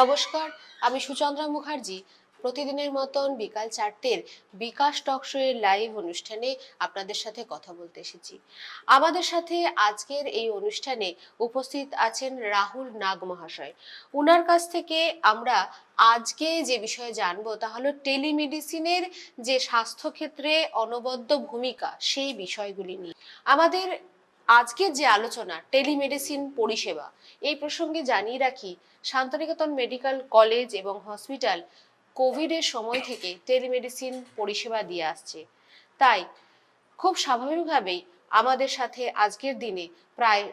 নমস্কার, আমি সুচন্দ্রা মুখার্জি। প্রতিদিনের মতন বিকাল 4টের বিকাশ টক শো এর লাইভ অনুষ্ঠানে আপনাদের সাথে কথা বলতে এসেছি। আমাদের সাথে আজকের এই অনুষ্ঠানে উপস্থিত আছেন রাহুল নাগ মহাশয়। উনার কাছ থেকে আমরা আজকে যে বিষয়ে জানবো তা হলো টেলিমেডিসিনের যে স্বাস্থ্যক্ষেত্রে অনবদ্য ভূমিকা সেই বিষয়গুলি নিয়ে। আমাদের আজকের যে আলোচনা টেলিমেডিসিন পরিষেবা, এই প্রসঙ্গে জানিয়ে রাখি শান্তিনিকেতন মেডিকেল কলেজ এবং হসপিটাল কোভিডের সময় থেকে টেলিমেডিসিন পরিষেবা দিয়ে আসছে। তাই খুব স্বাভাবিকভাবেই আমাদের সাথে আজকের দিনে প্রায়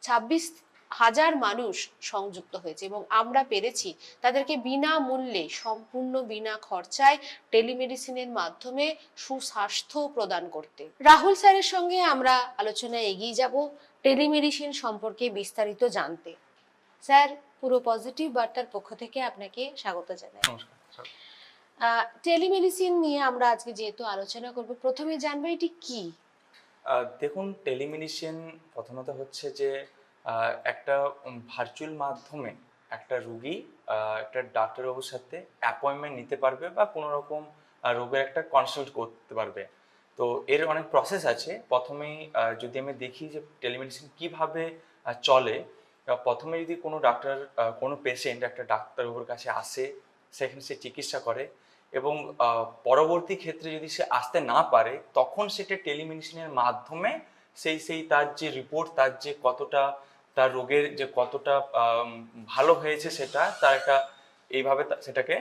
26,000 মানুষ সংযুক্ত হয়েছে এবং আমরা পেরেছি তাদেরকে বিনামূল্যে, সম্পূর্ণ বিনা খরচায় টেলিমেডিসিনের মাধ্যমে সুস্বাস্থ্য প্রদান করতে। রাহুল স্যারের সঙ্গে আমরা আলোচনায় এগিয়ে যাব টেলিমেডিসিন সম্পর্কে বিস্তারিত জানতে। স্যার, পুরো পজিটিভ বার্তার পক্ষ থেকে আপনাকে স্বাগত জানাই। নমস্কার। টেলিমেডিসিন নিয়ে আমরা আজকে যেহেতু আলোচনা করব, প্রথমে জানবো এটি কি। দেখুন, টেলিমেডিসিন প্রথমত হচ্ছে যে একটা ভার্চুয়াল মাধ্যমে একটা রুগী একটা ডাক্তারবাবুর সাথে অ্যাপয়েন্টমেন্ট নিতে পারবে বা কোনো রকম রোগের একটা কনসাল্ট করতে পারবে। তো এর অনেক প্রসেস আছে। প্রথমেই যদি আমি দেখি যে টেলিমেডিসিন কিভাবে চলে, প্রথমে যদি কোনো ডাক্তার কোনো পেশেন্ট একটা ডাক্তারবাবুর কাছে আসে, সেখানে সে চিকিৎসা করে এবং পরবর্তী ক্ষেত্রে যদি সে আসতে না পারে, তখন সেটা টেলিমেডিসিনের মাধ্যমে সেই তার যে রিপোর্ট, তার যে কতটা তার রোগের যে কতটা ভালো হয়েছে, সেটা তার একটা এইভাবে সেটাকে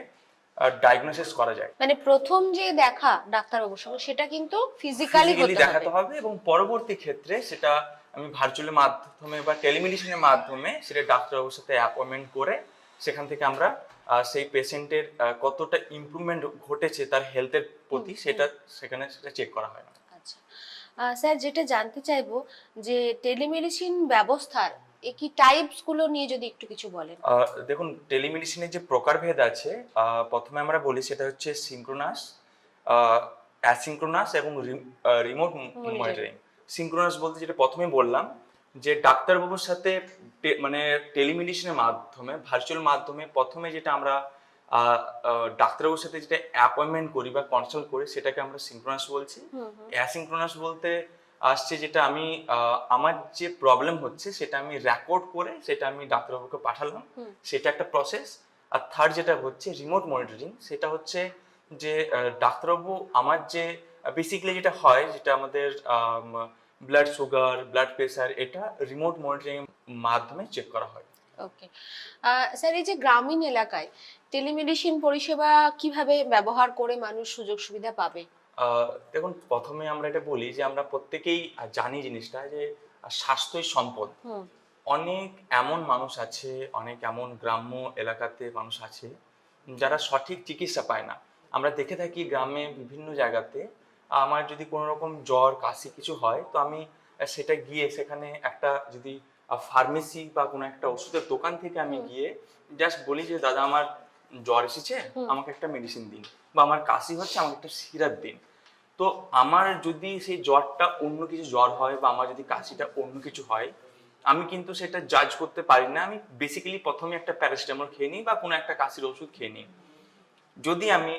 ডায়াগনোসিস করা যায়। মানে প্রথম যে দেখা ডাক্তারবাবুর সঙ্গে সেটা কিন্তু ফিজিক্যালি দেখাতে হবে এবং পরবর্তী ক্ষেত্রে সেটা আমি ভার্চুয়ালের মাধ্যমে বা টেলিমেডিসিনের মাধ্যমে সেটা ডাক্তারবাবুর সাথে অ্যাপয়েন্টমেন্ট করে সেখান থেকে আমরা সেই পেশেন্টের কতটা ইমপ্রুভমেন্ট ঘটেছে তার হেলথের প্রতি, সেটা সেখানে সেটা চেক করা হয় না। আচ্ছা স্যার, যেটা জানতে চাইবো যে টেলিমেডিসিন ব্যবস্থার কি টাইপস গুলো নিয়ে যদি একটু কিছু বলেন। দেখুন, টেলিমেডিসিনের যে প্রকারভেদ আছে, প্রথমে আমরা বলি সেটা হচ্ছে সিনক্রোনাস, অ্যাসিনক্রোনাস এবং রিমোট মনিটরিং। সিনক্রোনাস বলতে যেটা প্রথমে বললাম, যে ডাক্তারবাবুর সাথে মানে টেলিমেডিসিনের মাধ্যমে ভার্চুয়াল মাধ্যমে প্রথমে যেটা আমরা ডাক্তারবাবুর সাথে যেটা অ্যাপয়েন্টমেন্ট করি বা কনসাল্ট করি, সেটাকে আমরা সিনক্রোনাস বলছি। অ্যাসিনক্রোনাস বলতে আসছে যেটা আমি আমার যে প্রবলেম হচ্ছে সেটা আমি রেকর্ড করে সেটা আমি ডাক্তারবাবুকে পাঠালাম, সেটা একটা প্রসেস। আর থার্ড যেটা হচ্ছে রিমোট মনিটরিং, সেটা হচ্ছে যে ডাক্তারবাবু আমার যে বেসিক্যালি যেটা হয়, যেটা আমাদের ব্লাড সুগার, ব্লাড প্রেসার, এটা রিমোট মনিটরিং মাধ্যমে চেক করা হয়। ওকে স্যার, এই যে গ্রামীণ এলাকায় টেলিমেডিসিন পরিষেবা কিভাবে ব্যবহার করে মানুষ সুযোগ সুবিধা পাবে? দেখুন, প্রথমে আমরা এটা বলি যে আমরা প্রত্যেকেই জানি জিনিসটা যে স্বাস্থ্যই সম্পদ। অনেক এমন মানুষ আছে, অনেক এমন গ্রাম্য এলাকাতে মানুষ আছে যারা সঠিক চিকিৎসা পায় না। আমরা দেখে থাকি গ্রামে বিভিন্ন জায়গাতে, আমার যদি কোনো রকম জ্বর কাশি কিছু হয়, তো আমি সেটা গিয়ে সেখানে একটা যদি ফার্মেসি বা কোনো একটা ওষুধের দোকান থেকে আমি গিয়ে জাস্ট বলি যে দাদা আমার জ্বর এসেছে, আমাকে একটা মেডিসিন দিন, বা আমার কাশি হচ্ছে আমাকে একটা সিরাপ দিন। তো আমার যদি সেই জ্বরটা অন্য কিছু জ্বর হয় বা আমার যদি কাশিটা অন্য কিছু হয়, আমি কিন্তু সেটা জাজ করতে পারি না। আমি বেসিক্যালি প্রথমে একটা প্যারাসিটামল খেয়ে নিই বা কোনো একটা কাশির ওষুধ খেয়ে নিই। যদি আমি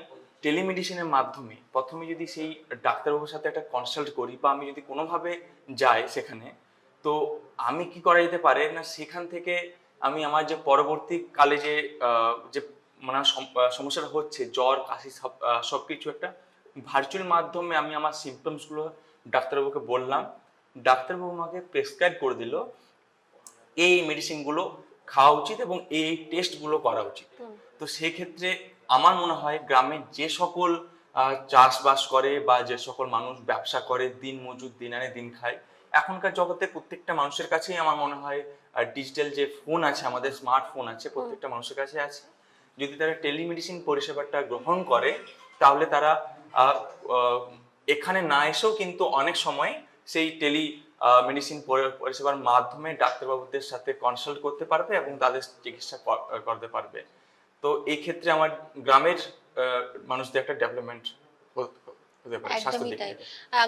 টেলিমেডিসিনের মাধ্যমে প্রথমে যদি সেই ডাক্তারবাবুর সাথে একটা কনসাল্ট করি বা আমি যদি কোনোভাবে যাই সেখানে, তো আমি কি করা যেতে পারে না, সেখান থেকে আমি আমার যে পরবর্তীকালে যে মানে সমস্যাটা হচ্ছে, জ্বর কাশি সবকিছু একটা ভার্চুয়াল মাধ্যমে আমি আমার সিমটমসগুলো ডাক্তারবাবুকে বললাম, ডাক্তারবাবু আমাকে প্রেসক্রাইব করে দিল এই মেডিসিনগুলো খাওয়া উচিত এবং এই টেস্টগুলো করা উচিত। তো সেই ক্ষেত্রে আমার মনে হয় গ্রামে যে সকল চাষবাস করে বা যে সকল মানুষ ব্যবসা করে, দিন মজুর, দিন আনে দিন খায়, এখনকার জগতে প্রত্যেকটা মানুষের কাছেই আমার মনে হয় ডিজিটাল যে ফোন আছে, আমাদের স্মার্টফোন আছে, প্রত্যেকটা মানুষের কাছে আছে। যদি তারা টেলিমেডিসিন পরিষেবাটা গ্রহণ করে, তাহলে তারা এখানে না এসেও কিন্তু অনেক সময় সেই মেডিসিন পরিষেবার মাধ্যমে ডাক্তারবাবুদের সাথে কনসাল্ট করতে পারবে এবং তাদের চিকিৎসা করতে পারবে। তো এই ক্ষেত্রে আমার গ্রামের মানুষদের একটা ডেভেলপমেন্ট হতে পারে স্বাস্থ্য একদমই দিক তাই। থেকে।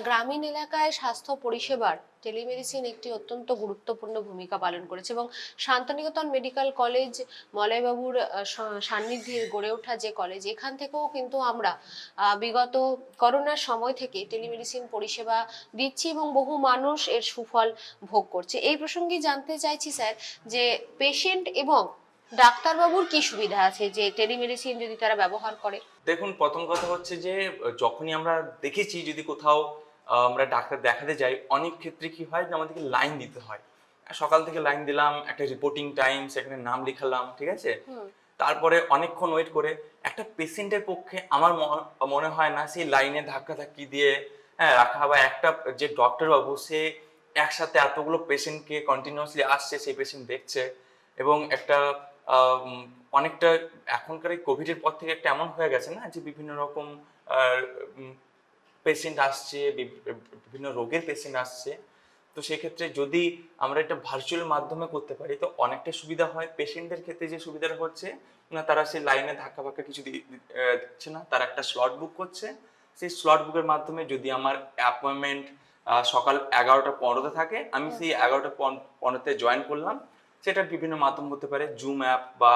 গ্রামীণ এলাকায় স্বাস্থ্য পরিষেবার টেলিমেডিসিন একটি অত্যন্ত গুরুত্বপূর্ণ ভূমিকা পালন করেছে এবং শান্তিনিকেতন মেডিকেল কলেজ মলয়বাবুর সান্নিধ্যে গড়ে ওঠা যে কলেজ, এখান থেকেও কিন্তু আমরা বিগত করোনার সময় থেকে টেলিমেডিসিন পরিষেবা দিচ্ছি এবং বহু মানুষ এর সুফল ভোগ করছে। এই প্রসঙ্গে জানতে চাইছি স্যার, যে পেশেন্ট এবং ডাক্তারবাবুর কি সুবিধা আছে যে টেলিমেডিসিন যদি তারা ব্যবহার করে? দেখুন, প্রথম কথা হচ্ছে যে যখনই আমরা দেখেছি যদি কোথাও আমরা ডাক্তার দেখাতে যাই, অনেক ক্ষেত্রে কি হয় যে আমাদেরকে লাইন দিতে হয়। সকাল থেকে লাইন দিলাম, একটা রিপোর্টিং টাইম, সেখানে নাম লিখালাম, ঠিক আছে? হুম। তারপরে অনেকক্ষণ ওয়েট করে একটা পেশেন্টের পক্ষে আমার মনে হয় না সেই লাইনে ধাক্কাধাক্কি দিয়ে রাখা, বা একটা যে ডক্টর বাবু সে একসাথে এতগুলো পেশেন্টকে কন্টিনিউয়াসলি আসছে, সেই পেশেন্ট দেখছে, এবং একটা উম, অনেকটা এখনকার এই কোভিডের পর থেকে একটা এমন হয়ে গেছে না যে বিভিন্ন রকম পেশেন্ট আসছে, বিভিন্ন রোগের পেশেন্ট আসছে। তো সেক্ষেত্রে যদি আমরা এটা ভার্চুয়াল মাধ্যমে করতে পারি তো অনেকটা সুবিধা হয়। পেশেন্টদের ক্ষেত্রে যে সুবিধাটা হচ্ছে না, তারা সেই লাইনে ধাক্কা ফাক্কা কিছু দিচ্ছে না, তারা একটা স্লট বুক করছে। সেই স্লট বুকের মাধ্যমে যদি আমার অ্যাপয়েন্টমেন্ট সকাল 11টা 15-তে থাকে, আমি সেই 11টা 15-তে জয়েন করলাম। সেটা বিভিন্ন মাধ্যম হতে পারে, জুম অ্যাপ বা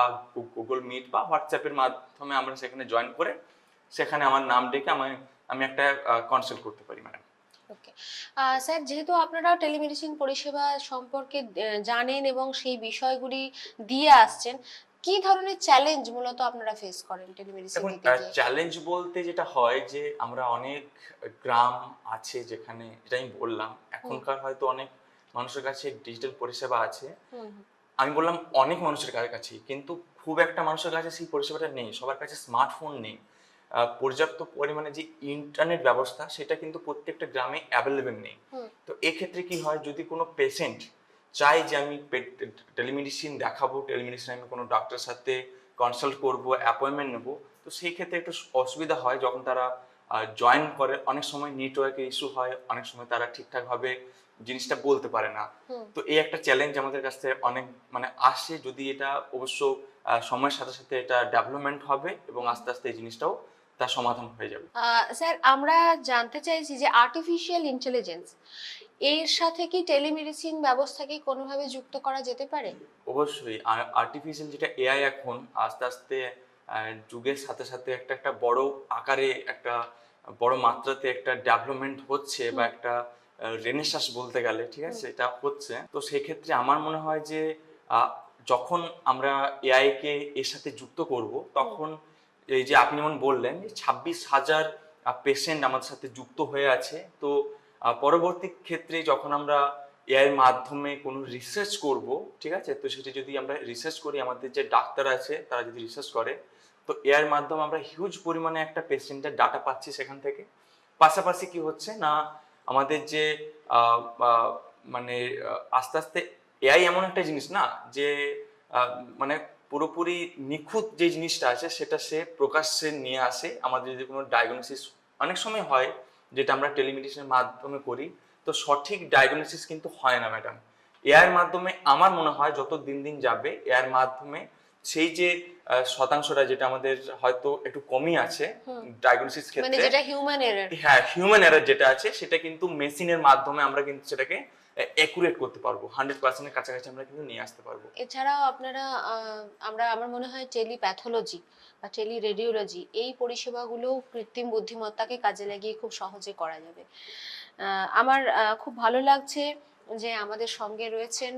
গুগল মিট বা হোয়াটসঅ্যাপের মাধ্যমে আমরা সেখানে জয়েন করে সেখানে আমার নাম ডেকে আমি একটা কনসাল্ট করতে পারি, ম্যাডাম। ওকে। স্যার, যেহেতু আপনারা টেলিমেডিসিন পরিষেবা সম্পর্কে জানেন এবং সেই বিষয়গুলি দিয়ে আসছেন, কি ধরনের চ্যালেঞ্জ মূলত আপনারা ফেস করেন টেলিমেডিসিন এখন দিতে গিয়ে? চ্যালেঞ্জ বলতে যেটা হয় যে আমরা অনেক গ্রাম আছে যেখানে, যেটা আমি বললাম, হুম। এখনকার হয়তো অনেক মানুষের কাছে ডিজিটাল পরিষেবা আছে। হুম। হুম। আমি বললাম অনেক মানুষের কাছে, কিন্তু খুব একটা মানুষের কাছে সেই পরিষেবাটা নেই, সবার কাছে স্মার্টফোন নেই। পর্যাপ্ত পরিমাণে যে ইন্টারনেট ব্যবস্থা সেটা কিন্তু প্রত্যেকটা গ্রামে অ্যাভেলেবেল নেই। হুম। তো এক্ষেত্রে কি হয়, যদি কোনো পেশেন্ট চাই যে আমি টেলিমেডিসিন দেখাবো, টেলিমেডিসিন আমি কোনো ডাক্তারের সাথে কনসাল্ট করব, অ্যাপয়েন্টমেন্ট নেবো, তো সেই ক্ষেত্রে একটু অসুবিধা হয় যখন তারা জয়েন করে। অনেক সময় নেটওয়ার্কের ইস্যু হয়, অনেক সময় তারা ঠিকঠাকভাবে জিনিসটা বলতে পারে না। হুম। তো এই একটা চ্যালেঞ্জ আমাদের কাছে অনেক মানে আসে। যদি এটা অবশ্য সময়ের সাথে সাথে এটা ডেভেলপমেন্ট হবে এবং হুম। আস্তে আস্তে এই জিনিসটাও তার সমাধান হয়ে যাবে। স্যার, আমরা জানতে চাইছি যে আর্টিফিশিয়াল ইন্টেলিজেন্স এর সাথে কি টেলিমেডিসিন ব্যবস্থাকে কোনোভাবে যুক্ত করা যেতে পারে? অবশ্যই আর্টিফিশিয়াল যেটা এআই এখন আস্তে আস্তে যুগের সাথে সাথে একটা একটা বড় আকারে, একটা বড় মাত্রাতে একটা ডেভেলপমেন্ট হচ্ছে, বা হুম। একটা রেনেসাঁস বলতে গেলে, ঠিক হুম। আছে, এটা হচ্ছে। তো সেক্ষেত্রে আমার মনে হয় যে আহ, যখন আমরা এআই কে এর সাথে যুক্ত করব, হুম। তখন এই যে আপনি যেমন বললেন যে 26,000 পেশেন্ট আমাদের সাথে যুক্ত হয়ে আছে। তো পরবর্তী ক্ষেত্রে যখন আমরা এআই এর মাধ্যমে কোনো রিসার্চ করব, ঠিক আছে, তো সেটা যদি আমরা রিসার্চ করি, আমাদের যে ডাক্তার আছে তারা যদি রিসার্চ করে, তো এআই এর মাধ্যমে আমরা হিউজ পরিমাণে একটা পেশেন্টের ডাটা পাচ্ছি সেখান থেকে। পাশাপাশি কি হচ্ছে না, আমাদের যে আহ, আহ, মানে আস্তে আস্তে এআই এমন একটা জিনিস না যে আহ, মানে পুরোপুরি নিখুঁত যে জিনিসটা আছে সেটা সে প্রকাশ্যে নিয়ে আসে। আমাদের যদি কোনো ডায়াগনোসিস অনেক সময় হয়, যেটা আমরা টেলিমেডিসিনের মাধ্যমে করি, তো সঠিক ডায়াগনোসিস কিন্তু হয় না, ম্যাডাম। এআইয়ের মাধ্যমে আমার মনে হয় যত দিন দিন যাবে এআইয়ের মাধ্যমে সেই যে শতাংশটা যেটা আমাদের হয়তো একটু কমই আছে হুম। ডায়াগনোসিস মানে ক্ষেত্রে, যেটা হিউম্যান এরর। হ্যাঁ, হিউম্যান এরর যেটা আছে সেটা কিন্তু মেশিনের মাধ্যমে আমরা কিন্তু সেটাকে অ্যাকুরেট করতে পারবো, 100%-এর কাছাকাছি আমরা কিন্তু নিয়ে আসতে পারবো। এছাড়াও আপনারা আমার মনে হয় টেলিপ্যাথোলজি বা টেলিরেডিওলজি এই পরিষেবাগুলো কৃত্রিম বুদ্ধিমত্তাকে কাজে লাগিয়ে খুব সহজে করা যাবে। আমার খুব ভালো লাগছে যে আমাদের সঙ্গে রয়েছেন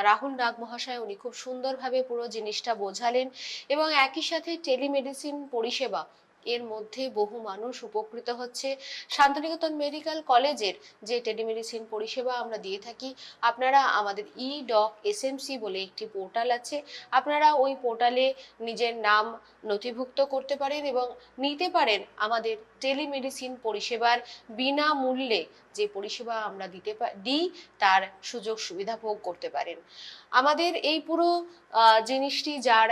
রাহুল নাগ মহাশয়। উনি খুব সুন্দরভাবে পুরো জিনিসটা বোঝালেন এবং একই সাথে টেলিমেডিসিন পরিষেবা এর মধ্যে বহু মানুষ উপকৃত হচ্ছে। শান্তিনিকেতন মেডিকেল কলেজের যে টেলিমেডিসিন পরিষেবা আমরা দিয়ে থাকি, আপনারা আমাদের ই.ডক.এসএমসি বলে একটি পোর্টাল আছে, আপনারা ওই পোর্টালে নিজের নাম নথিভুক্ত করতে পারেন এবং নিতে পারেন আমাদের টেলিমেডিসিন পরিষেবার বিনামূল্যে যে পরিষেবা আমরা দিই তার সুযোগ সুবিধা ভোগ করতে পারেন। আমাদের এই পুরো জিনিসটি যার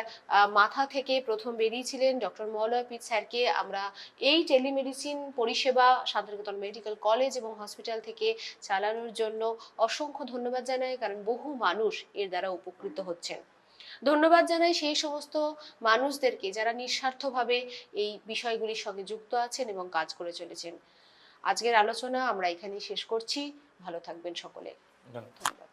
মাথা থেকে প্রথম বেরিয়েছিলেন ডক্টর মলয়পিত স্যারকে আমরা এই টেলিমেডিসিন পরিষেবা শান্তিনিকেতন মেডিকেল কলেজ এবং হসপিটাল থেকে চালানোর জন্য অসংখ্য ধন্যবাদ জানাই, কারণ বহু মানুষ এর দ্বারা উপকৃত হচ্ছেন। ধন্যবাদ জানাই সেই সমস্ত মানুষদেরকে যারা নিঃস্বার্থভাবে এই বিষয়গুলির সঙ্গে যুক্ত আছেন এবং কাজ করে চলেছেন। আজকের আলোচনা আমরা এখানেই শেষ করছি। ভালো থাকবেন সকলে। ধন্যবাদ। ধন্যবাদ।